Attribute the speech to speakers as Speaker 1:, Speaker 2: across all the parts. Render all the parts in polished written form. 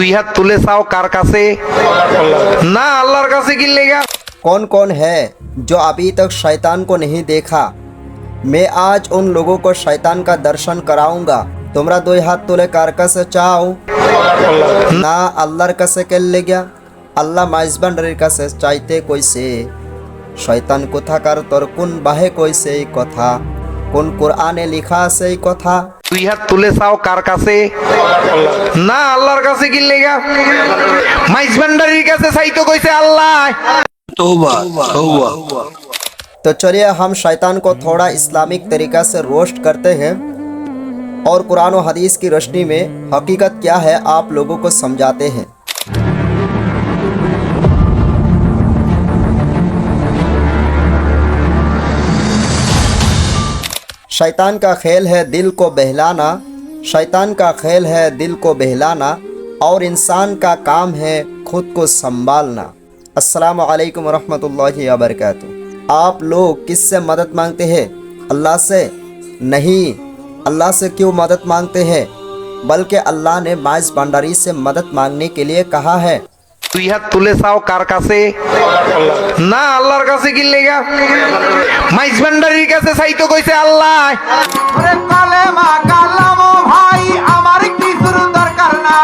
Speaker 1: দুই হাত তুলে চাও কার কাছে? না আল্লাহর কাছে কি লেগা?
Speaker 2: कौन कौन है जो अभी तक शैतान को नहीं देखा? मैं आज उन लोगों को शैतान का दर्शन कराऊंगा। তোমরা দুই হাত তুলে কার কাছে চাও? না আল্লাহর কাছে কে লেগা? আল্লাহ মাইজবান্ডারির কাছে চাইতে কইছে। শয়তান কোথাকার তোর কোন বাহে কইছে এই কথা? কোন কোরআনে লেখা আছে এই কথা?
Speaker 1: দুই হাত তুলে চাও কার কাছে? না আল্লাহর কাছে কি লেগা? মাইজবান্ডারির কাছে চাইতো কইছে আল্লাহ।
Speaker 2: तो चलिए हम शैतान को थोड़ा इस्लामिक तरीका से रोस्ट करते हैं और कुरान और हदीस की रोशनी में हकीकत क्या है आप लोगों को समझाते हैं। शैतान का खेल है दिल को बहलाना, शैतान का खेल है दिल को बहलाना और इंसान का काम है खुद को संभालना। अस्सलाम वालेकुम रहमतुल्लाहि व बरकातुहू। आप लोग किससे मदद मांगते हैं? अल्लाह से? नहीं। अल्लाह से क्यों मदद मांगते हैं? बल्कि अल्लाह ने माइज भंडारी से मदद मांगने के लिए कहा है।
Speaker 1: দুই হাত তুলে চাও কার কাছে? না আল্লাহর কাছে কি লেগা? মাইজবান্ডারির কাছে চাইতো কইছে আল্লাহ।
Speaker 3: ওরে কলেমা কালামো ভাই আমার কিছুর দরকার না।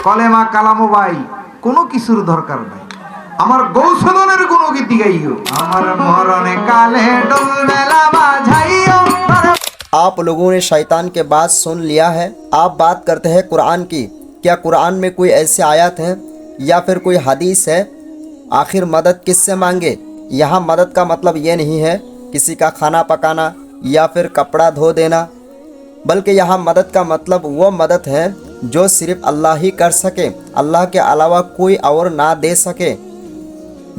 Speaker 3: কলেমা কালামো ভাই কোনো কিছুর দরকার নাই। আমার গৌসদনের কোনো গীতি গাইও। আমার মরণে কালে ডলবেলা বাজাইও।
Speaker 2: आप लोगों ने शैतान के बात सुन लिया है। आप बात करते हैं कुरान की। क्या कुरान में कोई ऐसी आयत है या फिर कोई हदीस है? आखिर मदद किससे मांगे? यहाँ मदद का मतलब ये नहीं है किसी का खाना पकाना या फिर कपड़ा धो देना, बल्कि यहाँ मदद का मतलब वो मदद है जो सिर्फ अल्लाह ही कर सके, अल्लाह के अलावा कोई और ना दे सके।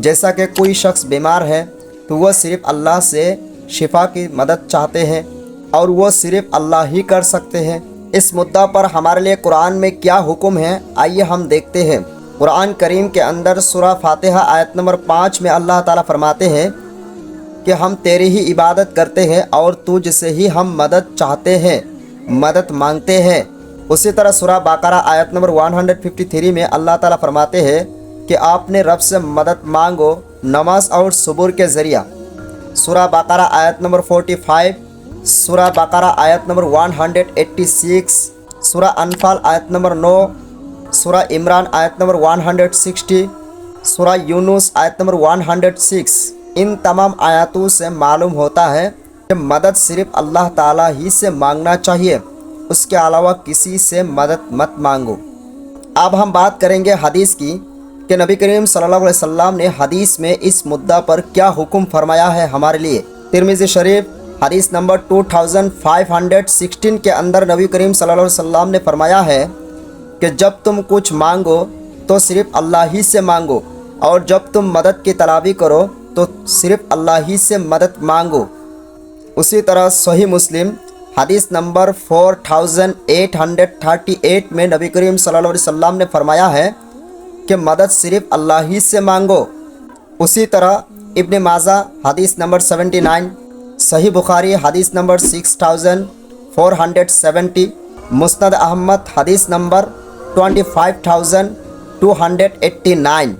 Speaker 2: जैसा कि कोई शख्स बीमार है तो वह सिर्फ अल्लाह से शिफा की मदद चाहते हैं और वो सिर्फ अल्लाह ही कर सकते हैं। इस मुद्दा पर हमारे लिए कुरान में क्या हुक्म है आइए हम देखते हैं। कुरान करीम के अंदर सूरह फातिहा आयत नंबर 5 में अल्लाह ताला फरमाते हैं कि हम तेरी ही इबादत करते हैं और तुझसे ही हम मदद चाहते हैं, मदद मांगते हैं। उसी तरह सूरह बकरा आयत नंबर 153 में अल्लाह ताला फरमाते हैं कि आपने रब से मदद मांगो नमाज और सुबुर के ज़रिया। सूरह बकरा आयत नंबर 45, सूरह बकरा आयत नंबर 186, सूरह अनफाल आयत नंबर 9, सूरह इमरान आयत नंबर 160, सूरह यूनुस आयत नंबर 106। इन तमाम आयतों से मालूम होता है कि मदद सिर्फ अल्लाह ताला ही से मांगना चाहिए, उसके अलावा किसी से मदद मत मांगो। अब हम बात करेंगे हदीस की कि नबी करीम सल्लल्लाहु अलैहि वसल्लम ने हदीस में इस मुद्दा पर क्या हुक्म फरमाया है हमारे लिए। तिरमिज़ी शरीफ हदीस नंबर 2516 के अंदर नबी करीम सल्लल्लाहु अलैहि वसल्लम ने फरमाया है कि जब तुम कुछ मांगो तो सिर्फ अल्लाह ही से मांगो और जब तुम मदद की तलाबी करो तो सिर्फ अल्लाह ही से मदद मांगो। उसी तरह सही मुस्लिम हदीस नंबर 4838 में नबी करीम सल्लल्लाहु अलैहि वसल्लम ने फरमाया है कि मदद सिर्फ अल्लाह ही से मांगो। उसी तरह इब्न माजा हदीस नंबर 79, सही बुखारी हदीस नंबर 6470, मुस्नद अहमद हदीस नंबर 25289।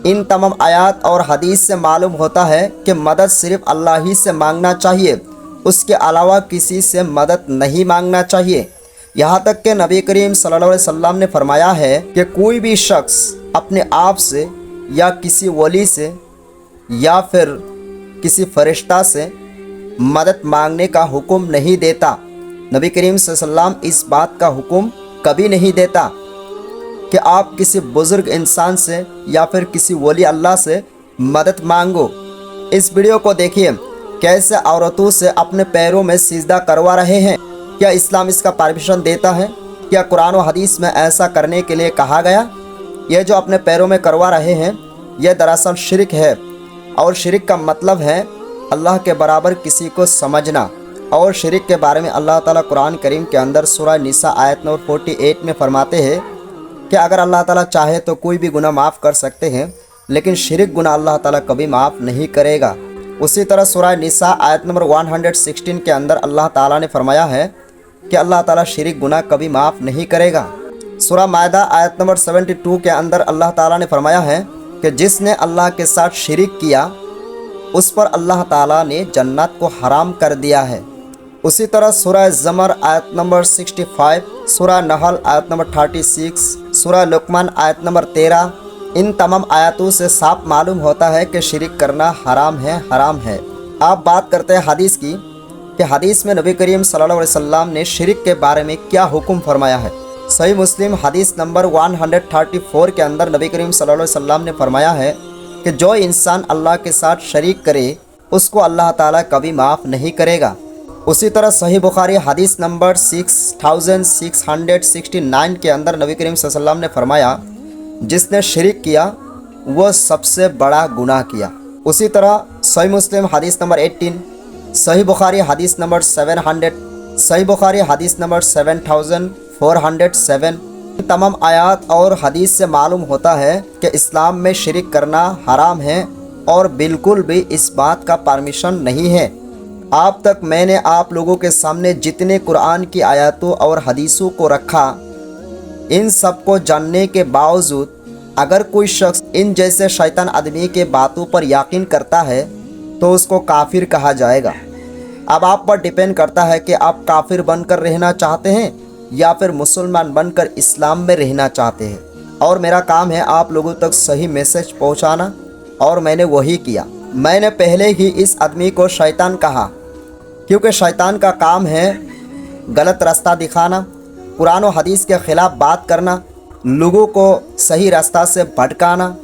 Speaker 2: इन तमाम आयात और हदीस से मालूम होता है कि मदद सिर्फ अल्लाह ही से मांगना चाहिए, उसके अलावा किसी से मदद नहीं मांगना चाहिए। यहाँ तक कि नबी करीम सल्लल्लाहु अलैहि वसल्लम ने फरमाया है कि कोई भी शख्स अपने आप से या किसी वली से या फिर किसी फरिश्ता से मदद मांगने का हुक्म नहीं देता। नबी करीम सल्लल्लाहु अलैहि वसल्लम इस बात का हुक्म कभी नहीं देता कि आप किसी बुज़ुर्ग इंसान से या फिर किसी वली अल्लाह से मदद मांगो। इस वीडियो को देखिए कैसे औरतों से अपने पैरों में सिजदा करवा रहे हैं। क्या इस्लाम इसका परमिशन देता है? क्या कुरान और हदीस में ऐसा करने के लिए कहा गया? ये जो अपने पैरों में करवा रहे हैं यह दरअसल शिरक है और शिरक का मतलब है अल्लाह के बराबर किसी को समझना। और शिरक के बारे में अल्लाह ताला कुरान करीम के अंदर सूरह निसा आयत नंबर 48 में फरमाते हैं कि अगर अल्लाह ताला चाहे तो कोई भी गुनाह माफ़ कर सकते हैं, लेकिन शिरक गुनाह अल्लाह ताला कभी माफ़ नहीं करेगा। उसी तरह सूरह निसा आयत नंबर 116 के अंदर अल्लाह ताला ने फरमाया है कि अल्लाह ताला शिरक गुनाह कभी माफ़ नहीं करेगा। सूरह मायदा आयत नंबर 72 के अंदर अल्लाह ताला ने फरमाया है कि जिसने अल्लाह के साथ शिरिक किया उस पर अल्लाह ताला ने जन्नत को हराम कर दिया है। उसी तरह सूरह ज़मर आयत नंबर 65, सूरह नहल आयत नंबर 36, सूरह लुकमान आयत नंबर 13, इन तमाम आयतों से साफ मालूम होता है कि शिरिक करना हराम है, हराम है। आप बात करते हैं हदीस की कि हदीस में नबी करीम सल्लल्लाहु अलैहि वसल्लम ने शिरिक के बारे में क्या हुक्म फरमाया है। सही मुस्लिम हदीस नंबर 134 के अंदर नबी करीम सल्लल्लाहु अलैहि वसल्लम ने फरमाया है कि जो इंसान अल्लाह के साथ शरीक करे उसको अल्लाह ताला कभी माफ़ नहीं करेगा। उसी तरह सही बुखारी हदीस नंबर 6669 के अंदर नबी करीम सल्लल्लाहु अलैहि वसल्लम ने फरमाया जिसने शिरिक किया वह सबसे बड़ा गुनाह किया। उसी तरह सही मुस्लिम हदीस नंबर 18, सही बुखारी हदीस नंबर 700, सही बुखारी हदीस नंबर 7407, तमाम आयात और हदीस से मालूम होता है कि इस्लाम में शिरिक करना हराम है और बिल्कुल भी इस बात का परमिशन नहीं है। अब तक मैंने आप लोगों के सामने जितने कुरान की आयतों और हदीसों को रखा, इन सब को जानने के बावजूद अगर कोई शख्स इन जैसे शैतान आदमी के बातों पर यकीन करता है तो उसको काफिर कहा जाएगा। अब आप पर डिपेंड करता है कि आप काफिर बनकर रहना चाहते हैं या फिर मुसलमान बनकर इस्लाम में रहना चाहते हैं। और मेरा काम है आप लोगों तक सही मैसेज पहुंचाना और मैंने वही किया। मैंने पहले ही इस आदमी को शैतान कहा क्योंकि शैतान का काम है गलत रास्ता दिखाना, कुरान और हदीस के ख़िलाफ़ बात करना, लोगों को सही रास्ता से भटकाना।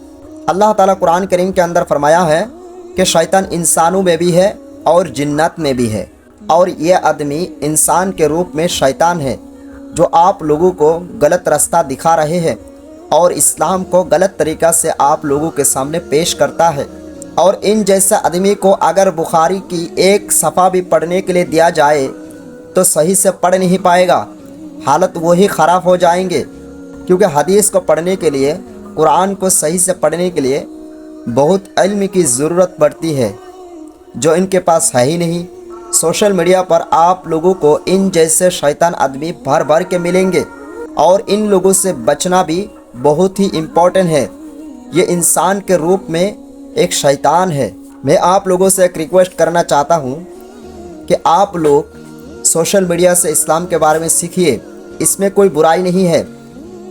Speaker 2: अल्लाह ताला कुरान करीम के अंदर फरमाया है कि शैतान इंसानों में भी है और जिन्नत में भी है, और ये आदमी इंसान के रूप में शैतान है जो आप लोगों को गलत रास्ता दिखा रहे हैं और इस्लाम को गलत तरीक़ा से आप लोगों के सामने पेश करता है। और इन जैसे आदमी को अगर बुखारी की एक सफ़ा भी पढ़ने के लिए दिया जाए तो सही से पढ़ नहीं पाएगा, हालत वही ख़राब हो जाएंगे। क्योंकि हदीस को पढ़ने के लिए, कुरान को सही से पढ़ने के लिए बहुत इल्म की ज़रूरत पड़ती है जो इनके पास है ही नहीं। सोशल मीडिया पर आप लोगों को इन जैसे शैतान आदमी भर भर के मिलेंगे और इन लोगों से बचना भी बहुत ही इम्पोर्टेंट है। ये इंसान के रूप में एक शैतान है। मैं आप लोगों से एक रिक्वेस्ट करना चाहता हूँ कि आप लोग सोशल मीडिया से इस्लाम के बारे में सीखिए, इसमें कोई बुराई नहीं है,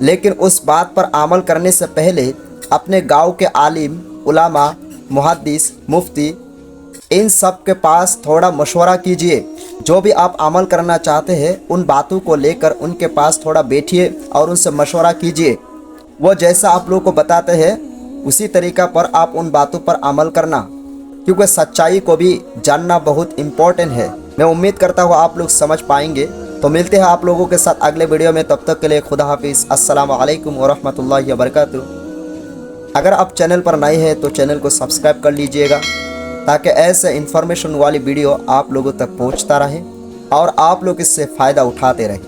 Speaker 2: लेकिन उस बात पर अमल करने से पहले अपने गांव के आलिम, उलामा, मुहद्दिस, मुफ्ती, इन सब के पास थोड़ा मशवरा कीजिए। जो भी आप अमल करना चाहते हैं उन बातों को लेकर उनके पास थोड़ा बैठिए और उनसे मशवरा कीजिए। वो जैसा आप लोगों को बताते हैं उसी तरीक़ा पर आप उन बातों पर अमल करना, क्योंकि सच्चाई को भी जानना बहुत इम्पोर्टेंट है। मैं उम्मीद करता हूँ आप लोग समझ पाएंगे। तो मिलते हैं आप लोगों के साथ अगले वीडियो में, तब तक के लिए खुदा हाफिज़। अस्सलामु अलैकुम वरहमतुल्लाहि वबरकातुहू। अगर आप चैनल पर नए हैं तो चैनल को सब्सक्राइब कर लीजिएगा ताकि ऐसे इन्फॉर्मेशन वाली वीडियो आप लोगों तक पहुंचता रहे और आप लोग इससे फ़ायदा उठाते रहें।